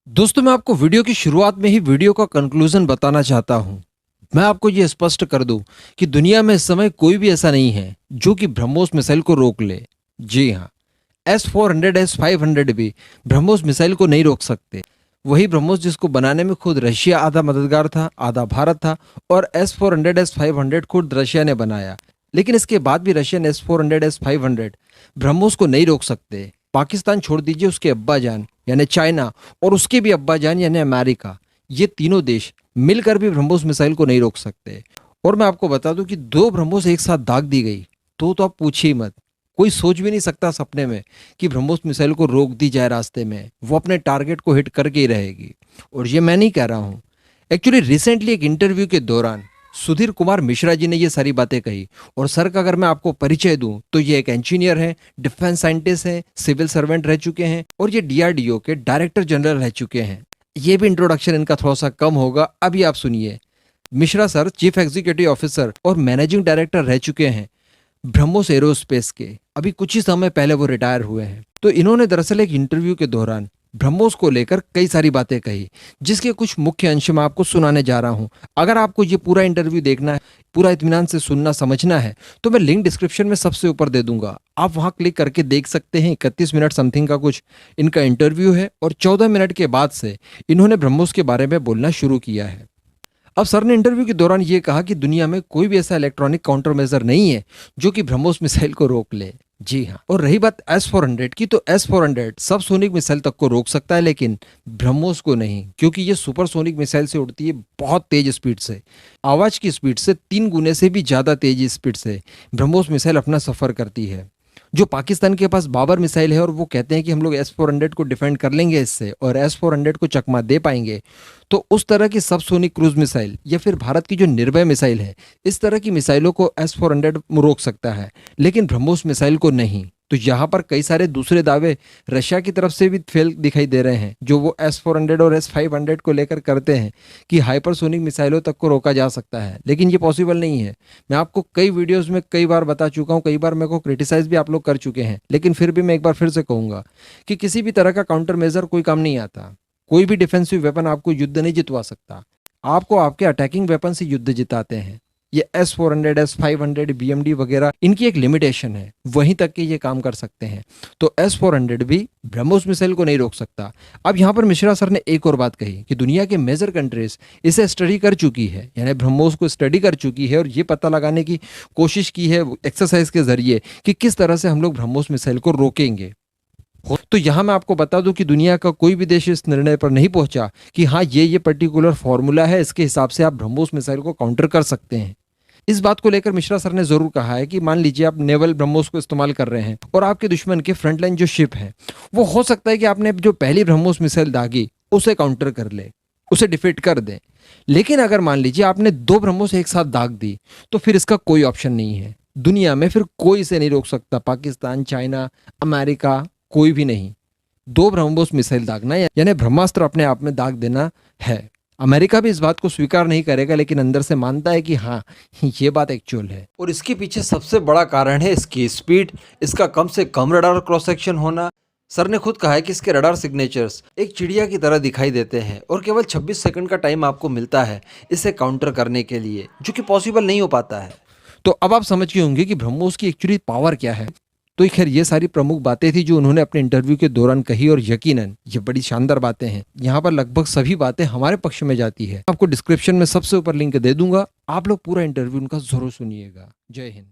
दोस्तों, मैं आपको वीडियो की शुरुआत में ही वीडियो का कंक्लूजन बताना चाहता हूं। मैं आपको ये स्पष्ट कर दूं कि दुनिया में इस समय कोई भी ऐसा नहीं है जो कि ब्रह्मोस मिसाइल को रोक ले। जी हाँ, S-400 S-500 भी ब्रह्मोस मिसाइल को नहीं रोक सकते। वही ब्रह्मोस जिसको बनाने में खुद रशिया आधा मददगार था, आधा भारत था, और S-400 S-500 खुद रशिया ने बनाया। लेकिन इसके बाद भी रशियन S-400 S-500 ब्रह्मोस को नहीं रोक सकते। पाकिस्तान छोड़ दीजिए, उसके अब्बा जान यानी चाइना और उसके भी अब्बा जान यानी अमेरिका, ये तीनों देश मिलकर भी ब्रह्मोस मिसाइल को नहीं रोक सकते। और मैं आपको बता दूं कि दो ब्रह्मोस एक साथ दाग दी गई तो आप पूछिए मत। कोई सोच भी नहीं सकता सपने में कि ब्रह्मोस मिसाइल को रोक दी जाए रास्ते में, वो अपने टारगेट को हिट करके ही रहेगी। और ये मैं नहीं कह रहा हूँ, एक्चुअली रिसेंटली एक इंटरव्यू के दौरान सुधीर कुमार मिश्रा जी ने ये सारी बातें कही। और सर का अगर मैं आपको परिचय दूं तो ये एक इंजीनियर हैं, डिफेंस साइंटिस्ट हैं, सिविल सर्वेंट रह चुके हैं और ये DRDO के डायरेक्टर जनरल रह चुके हैं। ये भी इंट्रोडक्शन इनका थोड़ा सा कम होगा, अभी आप सुनिए। Mishra sir chief executive officer और मैनेजिंग डायरेक्टर रह चुके हैं ब्रह्मोस एरोस्पेस के। अभी कुछ ही समय पहले वो रिटायर हुए हैं। तो इन्होंने दरअसल एक इंटरव्यू के दौरान ब्रह्मोस को लेकर कई सारी बातें कही, जिसके कुछ मुख्य अंश मैं आपको सुनाने जा रहा हूं। अगर आपको ये पूरा इंटरव्यू देखना है, पूरा इत्मीनान से सुनना समझना है, तो मैं लिंक डिस्क्रिप्शन में सबसे ऊपर दे दूंगा, आप वहां क्लिक करके देख सकते हैं। 31 मिनट समथिंग का कुछ इनका इंटरव्यू है और 14 मिनट के बाद से इन्होंने ब्रह्मोस के बारे में बोलना शुरू किया है। अब सर ने इंटरव्यू के दौरान ये कहा कि दुनिया में कोई भी ऐसा इलेक्ट्रॉनिक काउंटर मेजर नहीं है जो कि ब्रह्मोस मिसाइल को रोक ले। जी हाँ, और रही बात S-400 की, तो S-400 सब सोनिक मिसाइल तक को रोक सकता है, लेकिन ब्रह्मोस को नहीं, क्योंकि ये सुपरसोनिक मिसाइल से उड़ती है बहुत तेज स्पीड से। आवाज की स्पीड से 3 गुने से भी ज्यादा तेज स्पीड से ब्रह्मोस मिसाइल अपना सफर करती है। जो पाकिस्तान के पास बाबर मिसाइल है और वो कहते हैं कि हम लोग S-400 को डिफेंड कर लेंगे इससे और S-400 को चकमा दे पाएंगे, तो उस तरह की सबसोनिक क्रूज मिसाइल या फिर भारत की जो निर्भय मिसाइल है, इस तरह की मिसाइलों को S-400 रोक सकता है, लेकिन ब्रह्मोस मिसाइल को नहीं। तो यहाँ पर कई सारे दूसरे दावे रशिया की तरफ से भी फेल दिखाई दे रहे हैं, जो वो S-400 और S-500 को लेकर करते हैं कि हाइपरसोनिक मिसाइलों तक को रोका जा सकता है, लेकिन ये पॉसिबल नहीं है। मैं आपको कई वीडियोस में कई बार बता चुका हूँ, कई बार मेरे को क्रिटिसाइज भी आप लोग कर चुके हैं, लेकिन फिर भी मैं एक बार फिर से कहूंगा कि किसी भी तरह का काउंटर मेजर कोई काम नहीं आता। कोई भी डिफेंसिव वेपन आपको युद्ध नहीं जितवा सकता, आपको आपके अटैकिंग वेपन से युद्ध जिताते हैं। ये S-400 S-500 BMD वगैरह, इनकी एक लिमिटेशन है, वहीं तक के ये काम कर सकते हैं। तो S-400 भी ब्रह्मोस मिसाइल को नहीं रोक सकता। अब यहाँ पर मिश्रा सर ने एक और बात कही कि दुनिया के मेजर कंट्रीज इसे स्टडी कर चुकी है, यानी ब्रह्मोस को स्टडी कर चुकी है और ये पता लगाने की कोशिश की है एक्सरसाइज के जरिए कि किस तरह से हम लोग ब्रह्मोस मिसाइल को रोकेंगे। तो यहां मैं आपको बता दूं कि दुनिया का कोई भी देश इस निर्णय पर नहीं पहुंचा कि हाँ ये पर्टिकुलर फॉर्मूला है, इसके हिसाब से आप ब्रह्मोस मिसाइल को काउंटर कर सकते हैं। इस बात को लेकर मिश्रा सर ने जरूर कहा है कि मान लीजिए आप नेवल ब्रह्मोस को इस्तेमाल कर रहे हैं और आपके दुश्मन के फ्रंटलाइन जो शिप है, वो हो सकता है कि आपने जो पहली ब्रह्मोस मिसाइल दागी उसे काउंटर कर ले, उसे डिफीट कर दे। लेकिन अगर मान लीजिए आपने 2 ब्रह्मोस एक साथ दाग दी, तो फिर इसका कोई ऑप्शन नहीं है दुनिया में, फिर कोई इसे नहीं रोक सकता। पाकिस्तान, चाइना, अमेरिका, कोई भी नहीं। 2 ब्रह्मोस मिसाइल दागना यानी ब्रह्मास्त्र अपने आप में दाग देना है। अमेरिका भी इस बात को स्वीकार नहीं करेगा, लेकिन अंदर से मानता है कि हाँ, ये बात एक्चुअल है। और इसके पीछे सबसे बड़ा कारण है इसकी स्पीड, इसका कम से कम रडार क्रॉस सेक्शन होना। सर ने खुद कहा है कि इसके रडार सिग्नेचर्स एक चिड़िया की तरह दिखाई देते हैं और केवल 26 सेकंड का टाइम आपको मिलता है इसे काउंटर करने के लिए, जो कि पॉसिबल नहीं हो पाता है। तो अब आप समझ गए होंगे कि ब्रह्मोस की एक्चुअली पावर क्या है। तो खैर, ये सारी प्रमुख बातें थी जो उन्होंने अपने इंटरव्यू के दौरान कही, और यकीनन ये बड़ी शानदार बातें हैं। यहाँ पर लगभग सभी बातें हमारे पक्ष में जाती है। आपको डिस्क्रिप्शन में सबसे ऊपर लिंक दे दूंगा, आप लोग पूरा इंटरव्यू उनका जरूर सुनिएगा। जय हिंद।